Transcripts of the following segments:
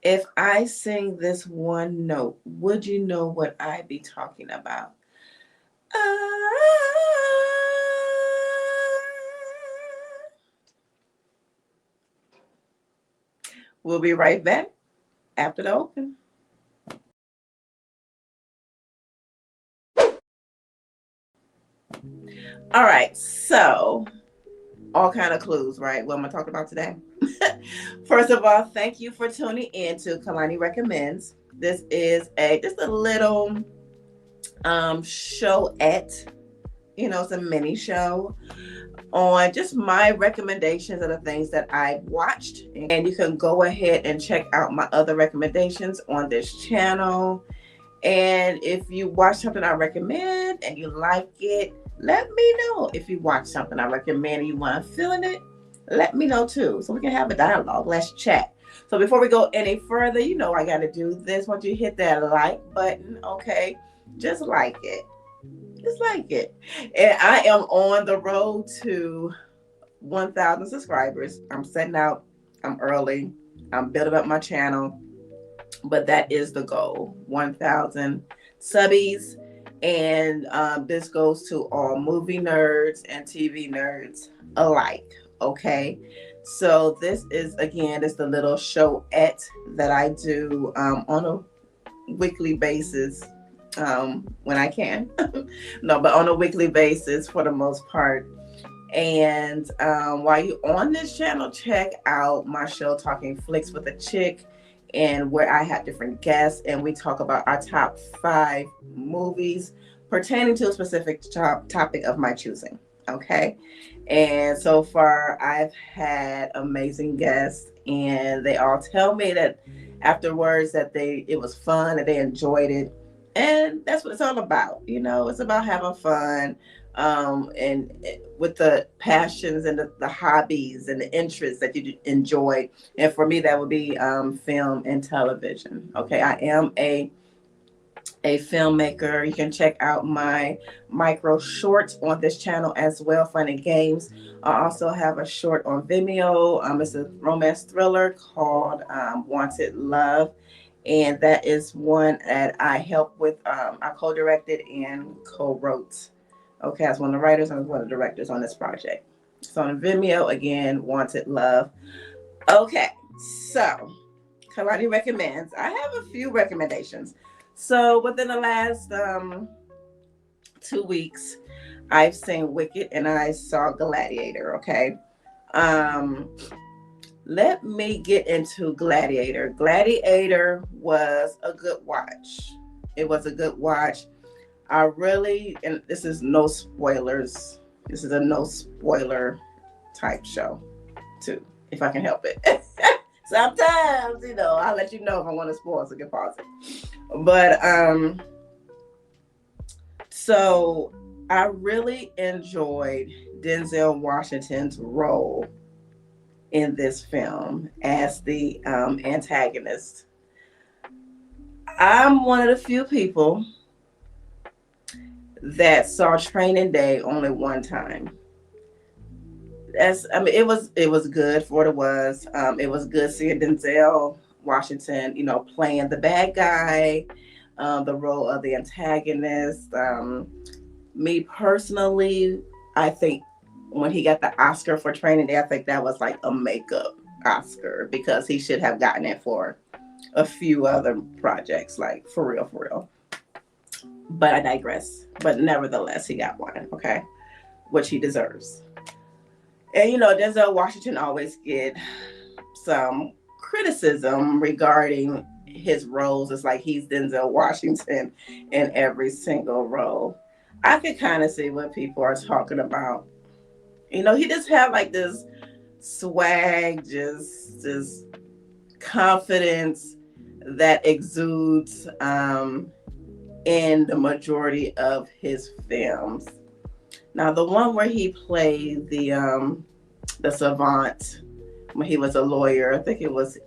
If I sing this one note, would you know what I be talking about? Ah. We'll be right back after the open. All right, so all kind of clues, right? What am I talking about today? First of all, thank you for tuning in to Keilani Recommends. This is a just a little show at, it's a mini show on just my recommendations of the things that I watched. And you can go ahead and check out my other recommendations on this channel. And if you watch something I recommend and you like it, let me know. If you watch something I recommend and you want to fill in it, let me know too. So we can have a dialogue. Let's chat. So before we go any further, I got to do this. Once you hit that like button, okay, just like it. Just like it. And I am on the road to 1,000 subscribers. I'm setting out. I'm early. I'm building up my channel. But that is the goal, 1,000 subbies. And this goes to all movie nerds and TV nerds alike. Okay. So this is, again, it's the little showette that I do on a weekly basis when I can. No, but on a weekly basis for the most part. And while you're on this channel, check out my show, Talking Flicks with a Chick, and where I have different guests and we talk about our top 5 movies pertaining to a specific topic of my choosing. Okay. And so far, I've had amazing guests, and they all tell me that afterwards that it was fun, that they enjoyed it. And that's what it's all about. It's about having fun, and with the passions and the hobbies and the interests that you enjoy. And for me, that would be film and television. Okay, I am a filmmaker. You can check out my micro shorts on this channel as well, Fun and Games. I also have a short on Vimeo. It's a romance thriller called Wanted Love. And that is one that I helped with. I co-directed and co-wrote. Okay, I was one of the writers and I was one of the directors on this project. So on Vimeo, again, Wanted Love. Okay, so Keilani recommends. I have a few recommendations. So within the last 2 weeks, I've seen Wicked and I saw Gladiator. Okay, um, let me get into Gladiator. Gladiator was a good watch. It was a good watch. I really, and this is no spoilers. This is a no spoiler type show, too, if I can help it. Sometimes, I'll let you know if I want to spoil, so get pause it. But so I really enjoyed Denzel Washington's role in this film as the antagonist. I'm one of the few people that saw Training Day only one time. It was good for what it was. It was good seeing Denzel Washington, playing the bad guy, the role of the antagonist. Me personally, I think when he got the Oscar for Training Day, I think that was like a makeup Oscar because he should have gotten it for a few other projects, like for real, for real. But I digress. But nevertheless, he got one, okay, which he deserves. And Denzel Washington always get some criticism regarding his roles. It's like he's Denzel Washington in every single role. I could kind of see what people are talking about. He just have like this swag, just confidence that exudes in the majority of his films. Now, the one where he played the savant when he was a lawyer, I think it was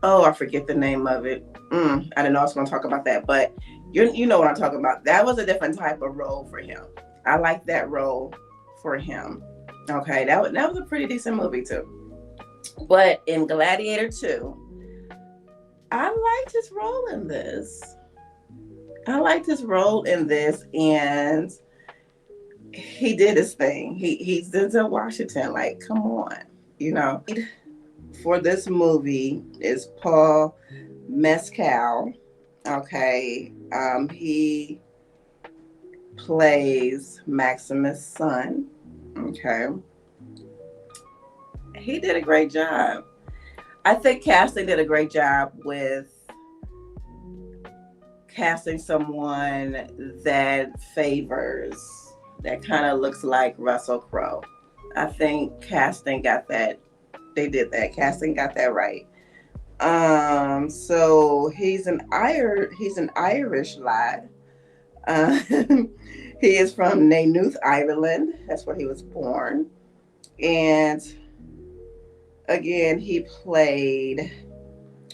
I forget the name of it. I didn't know I was going to talk about that, but you know what I'm talking about. That was a different type of role for him. I like that role for him. Okay, that was a pretty decent movie too. But in Gladiator 2, I liked his role in this. I liked his role in this, and he did his thing. He's Denzel Washington. Like, come on, you know. For this movie is Paul Mescal. Okay, he plays Maximus' son. Okay, he did a great job. I think casting did a great job with casting someone that favors, that kind of looks like Russell Crowe. I think casting got that. They did that. Casting got that right. So he's an Irish lad. Uh, he is from Nanuth, Ireland. That's where he was born. And again, he played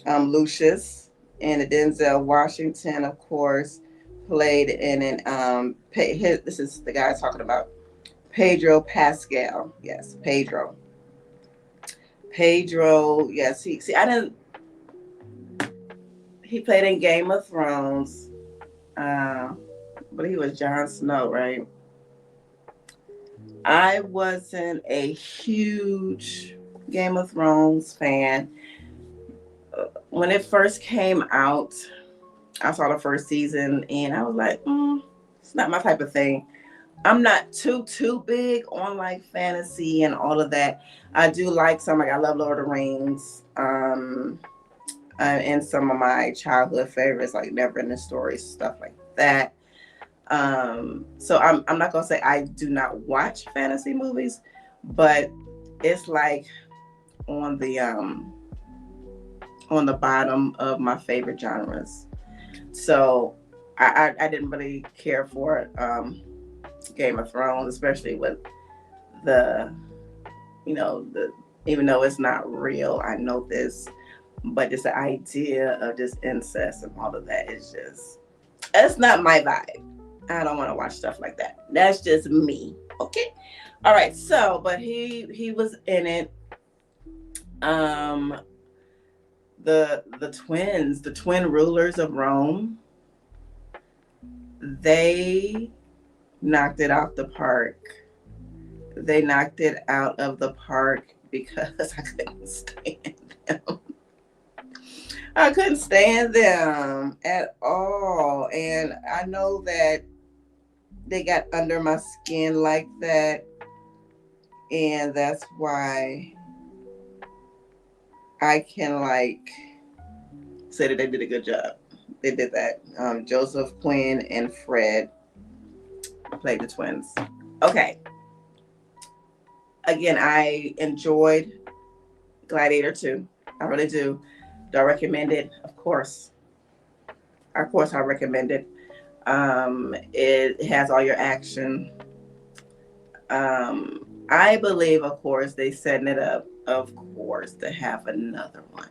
Lucius, and Denzel Washington, of course, played in an this is the guy talking about, Pedro Pascal. Yes, Pedro. Pedro. Yes, he. See, I didn't. He played in Game of Thrones, uh, but he was Jon Snow, right? I wasn't a huge Game of Thrones fan. When it first came out, I saw the first season and I was like, it's not my type of thing. I'm not too big on like fantasy and all of that. I do like some, like I love Lord of the Rings, and some of my childhood favorites like Neverending Stories, stuff like that. So I'm not gonna say I do not watch fantasy movies, but it's like on the bottom of my favorite genres. So I didn't really care for Game of Thrones, especially with the, the, even though it's not real, I know this, but just the idea of just incest and all of that is just, it's not my vibe. I don't want to watch stuff like that. That's just me. Okay. All right. So, but he was in it. The twins, the twin rulers of Rome, they knocked it out the park. They knocked it out of the park because I couldn't stand them. I couldn't stand them at all. And I know that they got under my skin like that. And that's why I can like say that they did a good job. They did that. Joseph, Quinn, and Fred played the twins. Okay. Again, I enjoyed Gladiator 2. I really do. Do I recommend it? Of course. Of course, I recommend it. It has all your action. I believe, of course, they setting it up, of course, to have another one.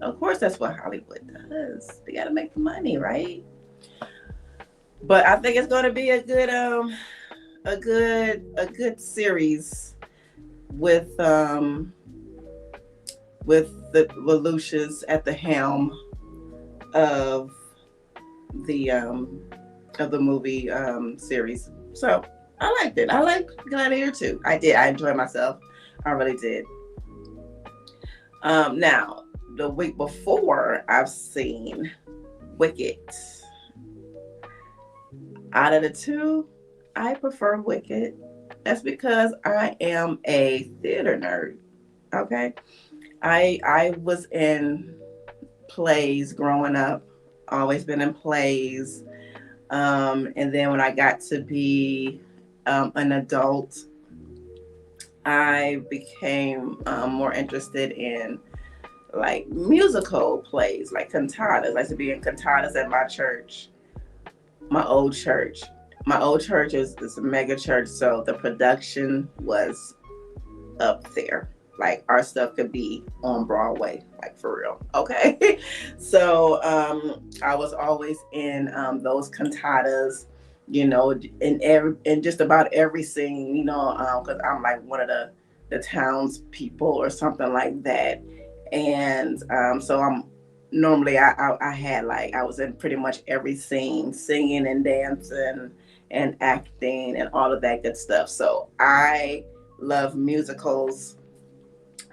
Of course, that's what Hollywood does. They got to make the money, right? But I think it's going to be a good series with Lucius at the helm of the movie series. So I liked it. I liked Gladiator 2. I did. I enjoyed myself. I really did. Now, the week before, I've seen Wicked. Out of the two, I prefer Wicked. That's because I am a theater nerd. Okay. I was in plays growing up, always been in plays. And then when I got to be an adult, I became more interested in like musical plays, like cantatas. I used to be in cantatas at my church, my old church. My old church is a mega church, so the production was up there. Like our stuff could be on Broadway, like for real. Okay. So I was always in those cantatas, in just about every scene, because I'm like one of the the townspeople or something like that. And so I'm normally I had like I was in pretty much every scene, singing and dancing and acting and all of that good stuff. So I love musicals.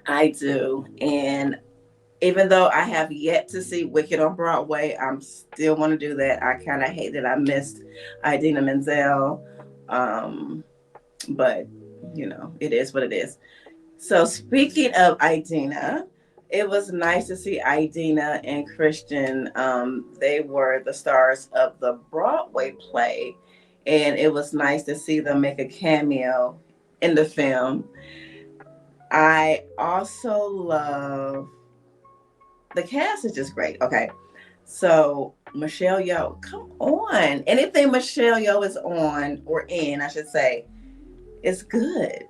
I do. And even though I have yet to see Wicked on Broadway, I'm still want to do that. I kind of hate that I missed Idina Menzel. Um, but, you know, it is what it is. So, speaking of Idina, it was nice to see Idina and Christian. They were the stars of the Broadway play, and it was nice to see them make a cameo in the film. I also love the cast is just great. Okay. So Michelle Yeoh, come on. Anything Michelle Yeoh is on or in, I should say, is good.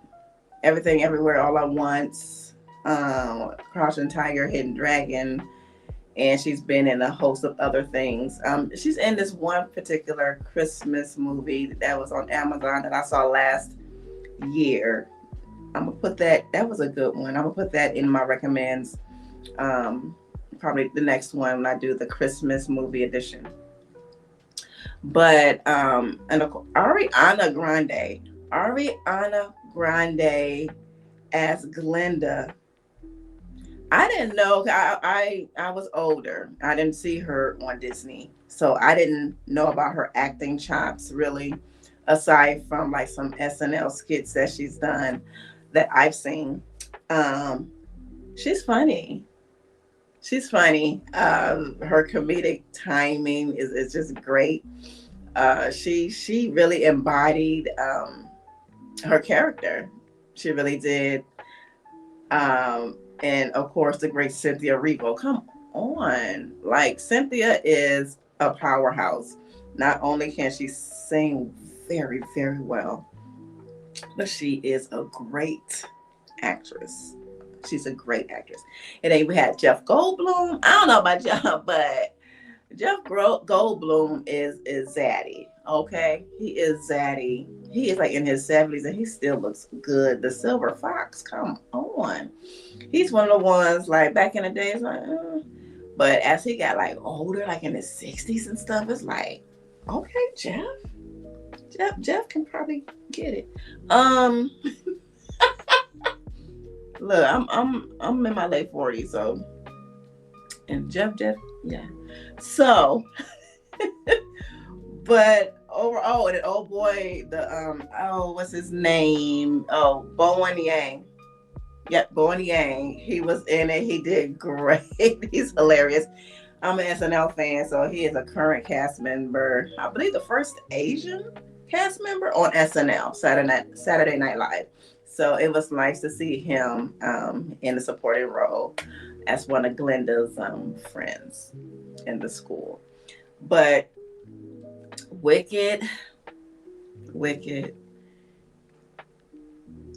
Everything Everywhere All at Once, Crouching Tiger, Hidden Dragon, and she's been in a host of other things. She's in this one particular Christmas movie that was on Amazon that I saw last year. I'm gonna put that. That was a good one. I'm gonna put that in my recommends. Probably the next one when I do the Christmas movie edition. But and of course, Ariana Grande as Glinda. I didn't know. I was older. I didn't see her on Disney, so I didn't know about her acting chops really, aside from like some SNL skits that she's done that I've seen. Um, she's funny. She's funny. Her comedic timing is just great. She really embodied her character. She really did. And of course, the great Cynthia Erivo. Come on, like Cynthia is a powerhouse. Not only can she sing very very well, but she is a great actress. She's a great actress. And then we had Jeff Goldblum. I don't know about Jeff, but Goldblum is zaddy. Okay, he is zaddy. He is like in his 70s and he still looks good. The Silver Fox, come on. He's one of the ones like back in the days, like, but as he got like older, like in his 60s and stuff, it's like, okay, Jeff can probably get it. Look, I'm in my late 40s, so and Jeff, yeah. So, but overall, and oh boy, what's his name? Oh, Bowen Yang. Yep, Bowen Yang. He was in it. He did great. He's hilarious. I'm an SNL fan, so he is a current cast member. I believe the first Asian cast member on SNL, Saturday Night Live. So it was nice to see him in the supporting role as one of Glinda's friends in the school. But Wicked.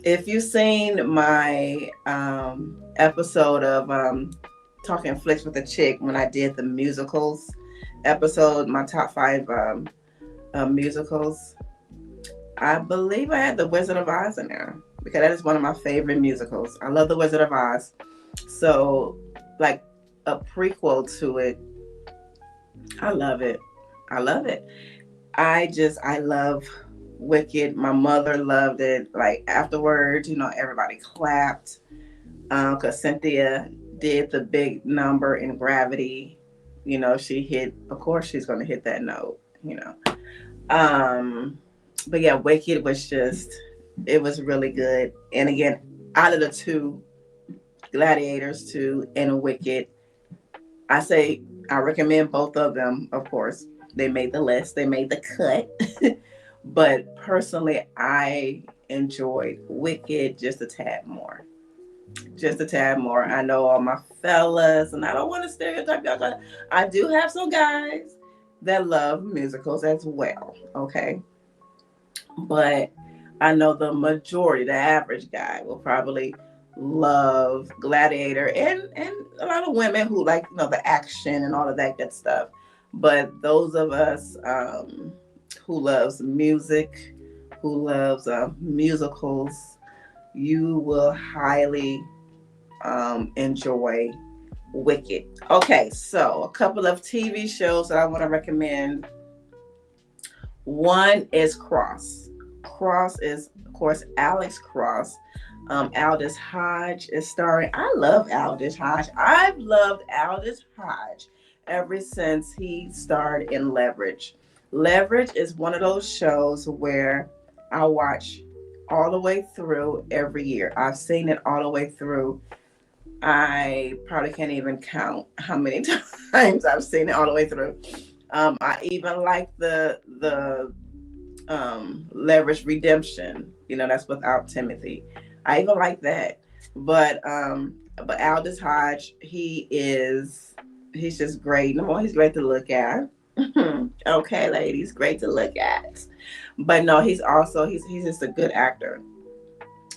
If you've seen my episode of Talking Flicks with a Chick when I did the musicals episode, my top 5 musicals, I believe I had The Wizard of Oz in there because that is one of my favorite musicals. I love The Wizard of Oz. So, like a prequel to it, I love it. I love Wicked. My mother loved it. Like afterwards, everybody clapped because Cynthia did the big number in Gravity. She hit. Of course, she's going to hit that note. But yeah, Wicked was it was really good. And again, out of the two, Gladiators 2 and Wicked, I recommend both of them. Of course, they made the list. They made the cut. But personally, I enjoyed Wicked just a tad more. I know all my fellas, and I don't want to stereotype y'all. I do have some guys that love musicals as well, okay? But I know the majority, the average guy, will probably love Gladiator, and a lot of women who like, the action and all of that good stuff. But those of us who loves music, who loves musicals, you will highly enjoy Wicked. Okay, so a couple of TV shows that I want to recommend. One is Cross. Cross is, of course, Alex Cross. Aldous Hodge is starring. I love Aldous Hodge. I've loved Aldous Hodge ever since he starred in Leverage. Leverage is one of those shows where I watch all the way through every year. I've seen it all the way through. I probably can't even count how many times I've seen it all the way through. I even like the Leverage Redemption. That's without Timothy. I even like that. But Aldous Hodge, he's just great. Number one, he's great to look at. Okay, ladies, great to look at. But no, he's just a good actor.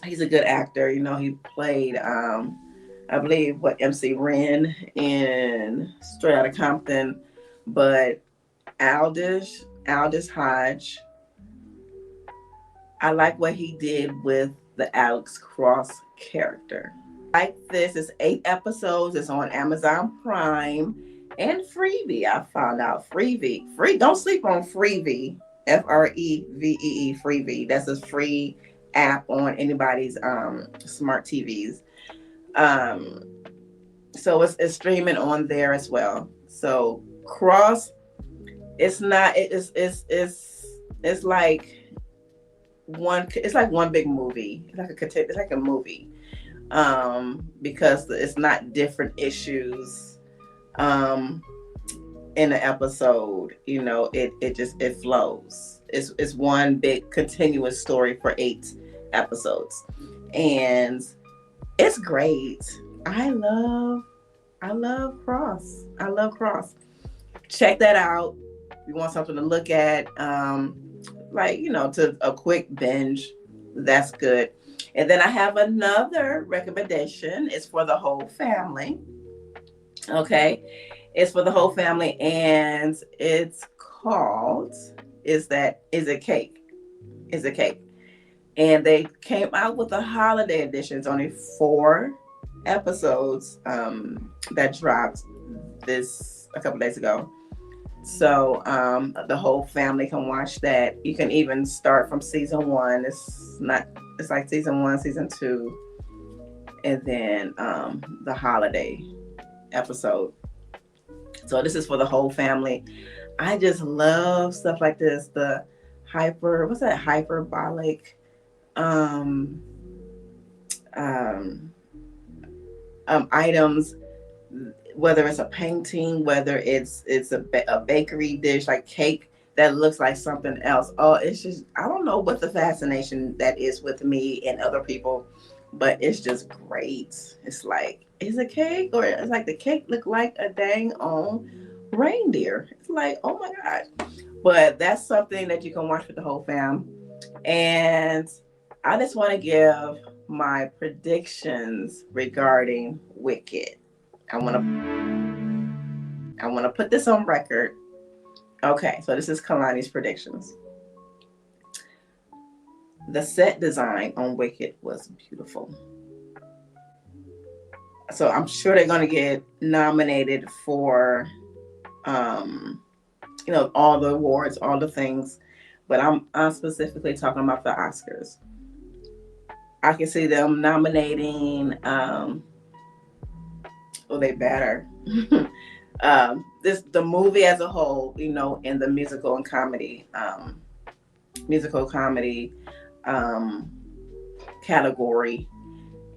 He's a good actor. He played I believe MC Ren in Straight Outta Compton. But Aldous Hodge, I like what he did with the Alex Cross character. Like this, it's 8 episodes. It's on Amazon Prime and Freevee. I found out Freevee. Don't sleep on Freevee. Frevee. Freevee. That's a free app on anybody's smart TVs. So it's streaming on there as well. So Cross, it's like one big movie. It's like a movie. Because it's not different issues in an episode. It flows. It's one big continuous story for 8 episodes. And it's great. I love Cross. I love Cross. Check that out. If you want something to look at, to a quick binge, that's good. And then I have another recommendation. It's for the whole family. Okay. It's for the whole family, and it's called Is It Cake? Is It Cake? And they came out with a holiday edition. It's only 4 episodes that dropped a couple days ago. So the whole family can watch that. You can even start from season 1. It's like season 1, season 2, and then the holiday episode. So this is for the whole family. I just love stuff like this. The hyperbolic items, whether it's a painting, whether it's a bakery dish like cake that looks like something else. Oh, it's just, I don't know what the fascination that is with me and other people, but it's just great. It's like, is a cake, or it's like the cake look like a dang on reindeer. It's like, oh my God. But that's something that you can watch with the whole fam. And I just want to give my predictions regarding Wicked. I want to put this on record. Okay, so this is Keilani's predictions. The set design on Wicked was beautiful. So I'm sure they're going to get nominated for, all the awards, all the things. But I'm specifically talking about the Oscars. I can see them nominating. They better. The movie as a whole, in the musical comedy category,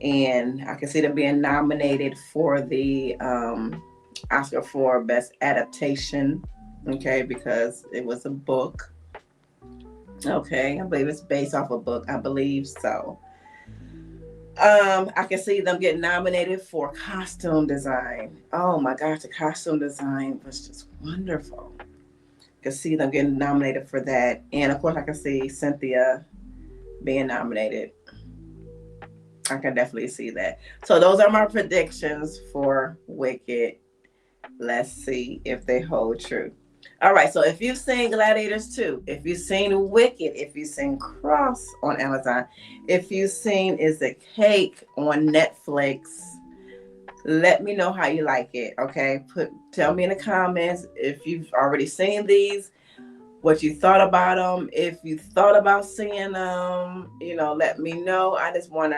and I can see them being nominated for the Oscar for Best Adaptation. Okay, because it was a book. Okay, I believe it's based off a book. I believe so. I can see them getting nominated for costume design. Oh my gosh, the costume design was just wonderful. I can see them getting nominated for that. And of course, I can see Cynthia being nominated. I can definitely see that. So those are my predictions for Wicked. Let's see if they hold true. All right, so if you've seen Gladiators 2, if you've seen Wicked, if you've seen Cross on Amazon, if you've seen Is It Cake on Netflix, let me know how you like it, okay? Tell me in the comments if you've already seen these, what you thought about them. If you thought about seeing them, let me know. I just want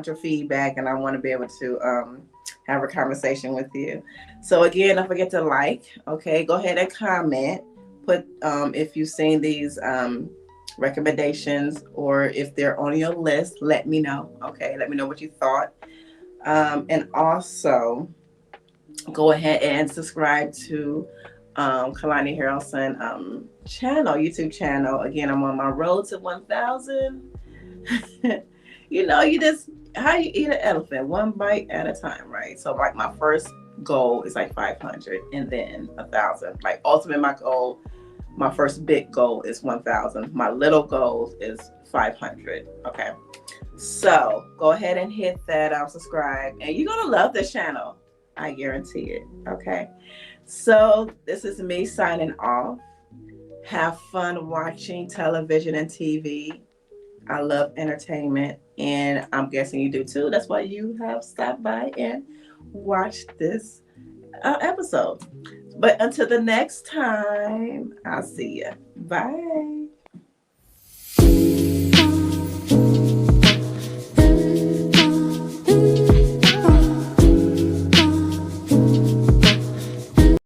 your feedback, and I want to be able to have a conversation with you. So again, don't forget to like. Okay, go ahead and comment. Put if you've seen these recommendations, or if they're on your list, let me know. Okay, let me know what you thought. And also, go ahead and subscribe to Keilani Harrelson YouTube channel. Again, I'm on my road to 1,000. You just, how you eat an elephant, one bite at a time, right? So like my first goal is like 500, and then 1,000. Like ultimate, my goal, my first big goal is 1,000. My little goal is 500. Okay. So go ahead and hit that subscribe, and you're gonna love this channel. I guarantee it. Okay. So this is me signing off. Have fun watching television and TV. I love entertainment, and I'm guessing you do too. That's why you have stopped by and watched this episode. But until the next time, I'll see you. Bye.